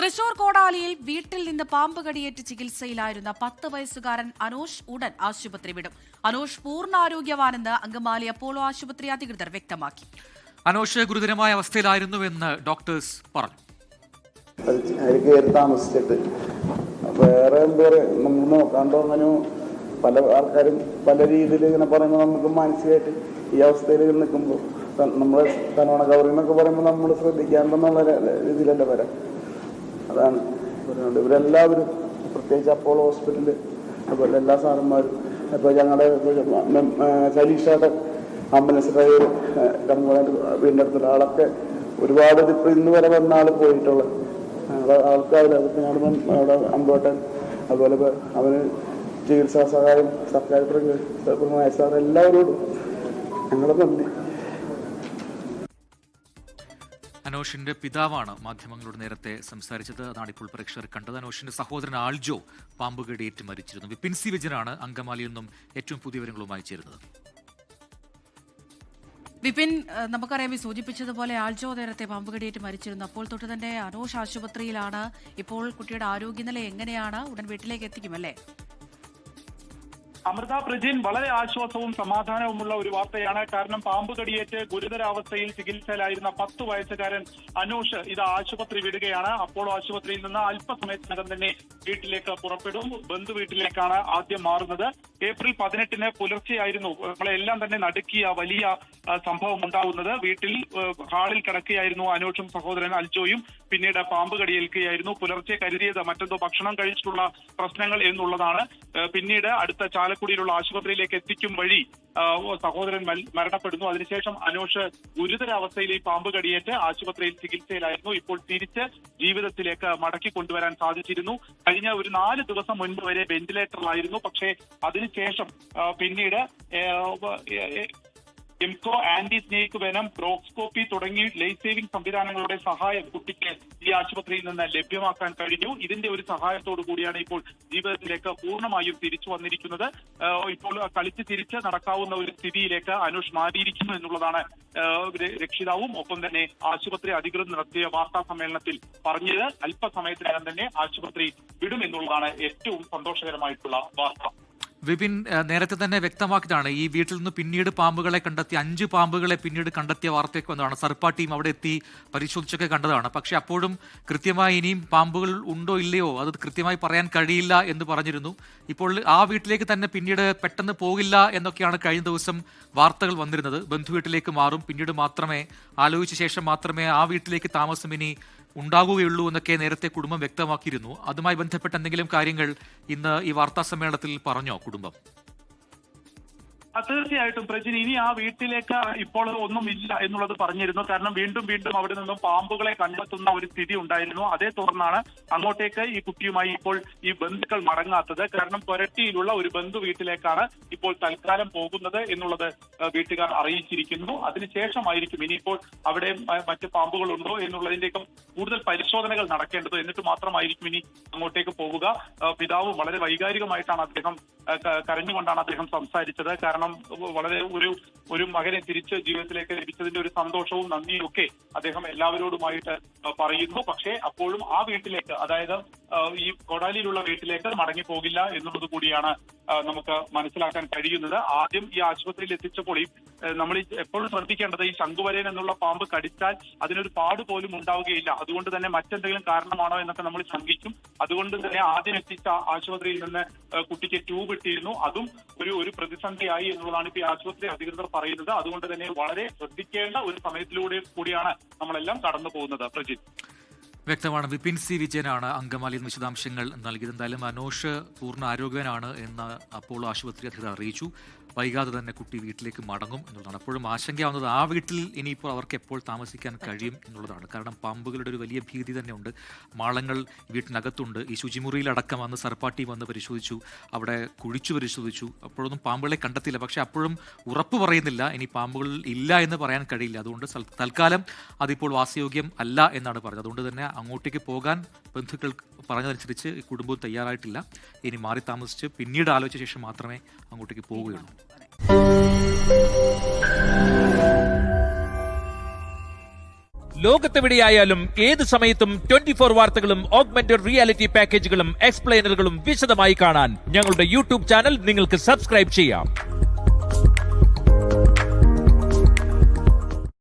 തൃശൂർ കോടാലിയിൽ വീട്ടിൽ നിന്ന് പാമ്പ് കടിയേറ്റ് ചികിത്സയിലായിരുന്ന 10 വയസ്സുകാരൻ അനോഷ് ഉടൻ ആശുപത്രി വിടും. അനോഷ് പൂർണ്ണാരോഗ്യവാനെന്ന് അങ്കമാലി അപ്പോളോ ആശുപത്രി അധികൃതർ വ്യക്തമാക്കി. അനോഷ് ഗുരുതരമായ അവസ്ഥയിലായിരുന്നുവെന്ന് ഡോക്ടേഴ്സ് പറഞ്ഞു. താമസിച്ചിട്ട് വേറെ എന്താ പറയുക, നമ്മൾ നോക്കാണ്ടോ അങ്ങനെ പല ആൾക്കാരും പല രീതിയിൽ ഇങ്ങനെ പറയുമ്പോൾ നമുക്ക് മാനസികമായിട്ട് ഈ അവസ്ഥയിൽ നിൽക്കുമ്പോൾ നമ്മൾ തന്നോണ കവറിംഗ് എന്നൊക്കെ പറയുമ്പോൾ നമ്മൾ ശ്രദ്ധിക്കാണ്ടെന്നുള്ള രീതിയിലല്ലേ വരാം. അതാണ് പറയുന്നത്. ഇവരെല്ലാവരും പ്രത്യേകിച്ച് അപ്പോളോ ഹോസ്പിറ്റലിൽ അതുപോലെ എല്ലാ സാറന്മാരും ഇപ്പോൾ ഞങ്ങളുടെ സലീഷയുടെ ആംബുലൻസ് ഡ്രൈവർ വീടിൻ്റെ അടുത്തുള്ള ആളൊക്കെ ഒരുപാട് ഇതിപ്പോൾ ഇന്ന് വരെ വന്ന ആൾ പോയിട്ടുള്ളത് ആൾക്കാർ ഞങ്ങളുടെ അവിടെ അമ്പോട്ടൻ അതുപോലെ അവന് ചികിത്സാ സഹായം സർക്കാർ സാർ എല്ലാവരോടും ഞങ്ങളുടെ നന്ദി. അനോഷിന്റെ പിതാവാണ് മാധ്യമങ്ങളോട് നേരത്തെ സംസാരിച്ചത്. അതാണ് ഇപ്പോൾ പ്രേക്ഷകർ കണ്ടത്. അനോഷിന്റെ സഹോദരൻ ആൾജോ പാമ്പുകടിയേറ്റ് മരിച്ചിരുന്നു. വിപിൻ സി വിജയനാണ് അങ്കമാലിയിൽ നിന്നും ഏറ്റവും പുതിയ വിവരങ്ങളുമായി ചേരുന്നത്. വിപിൻ, നമുക്കറിയാം ഈ സൂചിപ്പിച്ചതുപോലെ ആൾജോ നേരത്തെ പാമ്പ് കടിയേറ്റ് മരിച്ചിരുന്നു. അപ്പോൾ തൊട്ട് തന്നെ അനോഷ് ആശുപത്രിയിലാണ്. ഇപ്പോൾ കുട്ടിയുടെ ആരോഗ്യനില എങ്ങനെയാണ്? ഉടൻ വീട്ടിലേക്ക് എത്തിക്കുമല്ലേ? അമൃത പ്രജിൻ, വളരെ ആശ്വാസവും സമാധാനവുമുള്ള ഒരു വാർത്തയാണ്. കാരണം പാമ്പ് കടിയേറ്റ് ഗുരുതരാവസ്ഥയിൽ ചികിത്സയിലായിരുന്ന 10 വയസ്സുകാരൻ അനോഷ് ഇത് ആശുപത്രി വിടുകയാണ്. അപ്പോളോ ആശുപത്രിയിൽ നിന്ന് അല്പസമയത്തിനകം തന്നെ വീട്ടിലേക്ക് പുറപ്പെടും. ബന്ധു വീട്ടിലേക്കാണ് ആദ്യം മാറുന്നത്. ഏപ്രിൽ 18 പുലർച്ചെയായിരുന്നു നമ്മളെല്ലാം തന്നെ നടുക്കിയ വലിയ സംഭവം ഉണ്ടാവുന്നത്. വീട്ടിൽ ഹാളിൽ കിടക്കുകയായിരുന്നു അനോഷും സഹോദരൻ അൽജോയും. പിന്നീട് പാമ്പ് കടിയേൽക്കുകയായിരുന്നു. പുലർച്ചെ കരുതിയത് മറ്റെന്തോ ഭക്ഷണം കഴിച്ചിട്ടുള്ള പ്രശ്നങ്ങൾ എന്നുള്ളതാണ്. പിന്നീട് അടുത്ത ചാലക്കുടിയിലുള്ള ആശുപത്രിയിലേക്ക് എത്തിക്കും വഴി സഹോദരൻ മരണപ്പെടുന്നു. അതിനുശേഷം അനോഷ് ഗുരുതരാവസ്ഥയിൽ ഈ പാമ്പ് കടിയേറ്റ് ആശുപത്രിയിൽ ചികിത്സയിലായിരുന്നു. ഇപ്പോൾ തിരിച്ച് ജീവിതത്തിലേക്ക് മടക്കി കൊണ്ടുവരാൻ സാധിച്ചിരുന്നു. കഴിഞ്ഞ ഒരു 4 ദിവസം മുൻപ് വരെ വെന്റിലേറ്ററിലായിരുന്നു. പക്ഷേ അതിനുശേഷം പിന്നീട് എംകോ, ആന്റി സ്നേക്ക് വെനം, ബ്രോക്സ്കോപ്പി തുടങ്ങി ലൈഫ് സേവിംഗ് സംവിധാനങ്ങളുടെ സഹായം കുട്ടിക്ക് ഈ ആശുപത്രിയിൽ നിന്ന് ലഭ്യമാക്കാൻ കഴിഞ്ഞു. ഇതിന്റെ ഒരു സഹായത്തോടു കൂടിയാണ് ഇപ്പോൾ ജീവിതത്തിലേക്ക് പൂർണ്ണമായും തിരിച്ചു വന്നിരിക്കുന്നത്. ഇപ്പോൾ കളിച്ച് തിരിച്ച് നടക്കാവുന്ന ഒരു സ്ഥിതിയിലേക്ക് അനൂഷ് മാറിയിരിക്കുന്നു എന്നുള്ളതാണ് രക്ഷിതാവും ഒപ്പം തന്നെ ആശുപത്രി അധികൃതർ നടത്തിയ വാർത്താ സമ്മേളനത്തിൽ പറഞ്ഞത്. അല്പസമയത്തിനകം തന്നെ ആശുപത്രി വിടുമെന്നുള്ളതാണ് ഏറ്റവും സന്തോഷകരമായിട്ടുള്ള വാർത്ത. വിപിൻ നേരത്തെ തന്നെ വ്യക്തമാക്കിയതാണ് ഈ വീട്ടിൽ നിന്ന് പിന്നീട് പാമ്പുകളെ കണ്ടെത്തി 5 പാമ്പുകളെ പിന്നീട് കണ്ടെത്തിയ വാർത്തയൊക്കെ വന്നതാണ്. സർപ്പ ടീം അവിടെ എത്തി പരിശോധിച്ചൊക്കെ കണ്ടതാണ്. പക്ഷെ അപ്പോഴും കൃത്യമായി ഇനിയും പാമ്പുകൾ ഉണ്ടോ ഇല്ലയോ അത് കൃത്യമായി പറയാൻ കഴിയില്ല എന്ന് പറഞ്ഞിരുന്നു. ഇപ്പോൾ ആ വീട്ടിലേക്ക് തന്നെ പിന്നീട് പെട്ടെന്ന് പോകില്ല എന്നൊക്കെയാണ് കഴിഞ്ഞ ദിവസം വാർത്തകൾ വന്നിരുന്നത്. ബന്ധുവീട്ടിലേക്ക് മാറും, പിന്നീട് മാത്രമേ ആലോചിച്ച ശേഷം മാത്രമേ ആ വീട്ടിലേക്ക് താമസം ഇനി ഉണ്ടാകുകയുള്ളൂ എന്നൊക്കെ നേരത്തെ കുടുംബം വ്യക്തമാക്കിയിരുന്നു. അതുമായി ബന്ധപ്പെട്ട എന്തെങ്കിലും കാര്യങ്ങൾ ഇന്ന് ഈ വാർത്താ സമ്മേളനത്തിൽ പറഞ്ഞോ കുടുംബം? തീർച്ചയായിട്ടും പ്രജിൻ, ഇനി ആ വീട്ടിലേക്ക് ഇപ്പോൾ ഒന്നുമില്ല എന്നുള്ളത് പറഞ്ഞിരുന്നു. കാരണം വീണ്ടും വീണ്ടും അവിടെ നിന്നും പാമ്പുകളെ കണ്ടെത്തുന്ന ഒരു സ്ഥിതി ഉണ്ടായിരുന്നു. അതേ തുടർന്നാണ് അങ്ങോട്ടേക്ക് ഈ കുട്ടിയുമായി ഇപ്പോൾ ഈ ബന്ധുക്കൾ മടങ്ങാത്തത്. കാരണം കൊരട്ടിയിലുള്ള ഒരു ബന്ധു വീട്ടിലേക്കാണ് ഇപ്പോൾ തൽക്കാലം പോകുന്നത് എന്നുള്ളത് വീട്ടുകാർ അറിയിച്ചിരിക്കുന്നു. അതിനുശേഷമായിരിക്കും ഇനിയിപ്പോൾ അവിടെ മറ്റ് പാമ്പുകളുണ്ടോ എന്നുള്ളതിന്റെയൊക്കെ കൂടുതൽ പരിശോധനകൾ നടക്കേണ്ടത്. എന്നിട്ട് മാത്രമായിരിക്കും ഇനി അങ്ങോട്ടേക്ക് പോവുക. പിതാവ് വളരെ വൈകാരികമായിട്ടാണ് അദ്ദേഹം കരഞ്ഞുകൊണ്ടാണ് അദ്ദേഹം സംസാരിച്ചത്. കാരണം വളരെ ഒരു മകനെ തിരിച്ച് ജീവിതത്തിലേക്ക് ലഭിച്ചതിന്റെ ഒരു സന്തോഷവും നന്ദിയും ഒക്കെ അദ്ദേഹം എല്ലാവരോടുമായിട്ട് പറയുന്നു. പക്ഷേ അപ്പോഴും ആ വീട്ടിലേക്ക്, അതായത് ഈ കൊടാലിയിലുള്ള വീട്ടിലേക്ക് മടങ്ങി പോകില്ല എന്നുള്ളത് കൂടിയാണ് നമുക്ക് മനസ്സിലാക്കാൻ കഴിയുന്നത്. ആദ്യം ഈ ആശുപത്രിയിൽ എത്തിച്ചപ്പോൾ നമ്മൾ എപ്പോഴും ശ്രദ്ധിക്കേണ്ടത് ഈ ശംഖുവരയൻ എന്നുള്ള പാമ്പ് കടിച്ചാൽ അതിനൊരു പാട് പോലും ഉണ്ടാവുകയില്ല. അതുകൊണ്ട് തന്നെ മറ്റെന്തെങ്കിലും കാരണമാണോ എന്നൊക്കെ നമ്മൾ ശങ്കിക്കും. അതുകൊണ്ട് തന്നെ ആദ്യം എത്തിച്ച ആശുപത്രിയിൽ നിന്ന് കുട്ടിക്ക് ട്യൂബ് ഇട്ടിരുന്നു. അതും ഒരു പ്രതിസന്ധിയായി എന്നുള്ളതാണ് ഇപ്പോൾ ഈ ആശുപത്രി അധികൃതർ പറയുന്നത്. അതുകൊണ്ട് തന്നെ വളരെ ശ്രദ്ധിക്കേണ്ട ഒരു സമയത്തിലൂടെ കൂടിയാണ് നമ്മളെല്ലാം കടന്നു പോകുന്നത്. പ്രജിത്ത്, വ്യക്തമാണ്. വിപിൻ സി വിജയനാണ് അങ്കമാലിയിൽ വിശദാംശങ്ങൾ നൽകിയത്. എന്തായാലും അനോഷ് പൂർണ്ണ ആരോഗ്യവാനാണ് എന്ന് അപ്പോളോ ആശുപത്രി അധികൃതർ അറിയിച്ചു. വൈകാതെ തന്നെ കുട്ടി വീട്ടിലേക്ക് മടങ്ങും എന്നുള്ളതാണ്. അപ്പോഴും ആശങ്കയാവുന്നത് ആ വീട്ടിൽ ഇനിയിപ്പോൾ അവർക്ക് എപ്പോൾ താമസിക്കാൻ കഴിയും എന്നുള്ളതാണ്. കാരണം പാമ്പുകളുടെ ഒരു വലിയ ഭീതി തന്നെയുണ്ട്. മാളങ്ങൾ വീട്ടിനകത്തുണ്ട്. ഈ ശുചിമുറിയിലടക്കം വന്ന് സർപ്പാട്ടി വന്ന് പരിശോധിച്ചു, അവിടെ കുഴിച്ചു പരിശോധിച്ചു. അപ്പോഴൊന്നും പാമ്പുകളെ കണ്ടെത്തിയില്ല. പക്ഷേ അപ്പോഴും ഉറപ്പ് പറയുന്നില്ല, ഇനി പാമ്പുകൾ ഇല്ല എന്ന് പറയാൻ കഴിയില്ല. അതുകൊണ്ട് തൽക്കാലം അതിപ്പോൾ വാസയോഗ്യം അല്ല എന്നാണ് പറഞ്ഞത്. അതുകൊണ്ട് തന്നെ അങ്ങോട്ടേക്ക് പോകാൻ ബന്ധുക്കൾ പറഞ്ഞതനുസരിച്ച് കുടുംബവും തയ്യാറായിട്ടില്ല. ഇനി മാറി താമസിച്ച് പിന്നീട് ആലോചിച്ച ശേഷം മാത്രമേ അങ്ങോട്ടേക്ക് പോവുകയുള്ളൂ. ലോകത്തെവിടെയായാലും ഏത് സമയത്തും 24 വാർത്തകളും ഓഗ്മെന്റഡ് റിയാലിറ്റി പാക്കേജുകളും എക്സ്പ്ലെയിനറുകളും വിശദമായി കാണാൻ ഞങ്ങളുടെ യൂട്യൂബ് ചാനൽ നിങ്ങൾക്ക് സബ്സ്ക്രൈബ് ചെയ്യാം.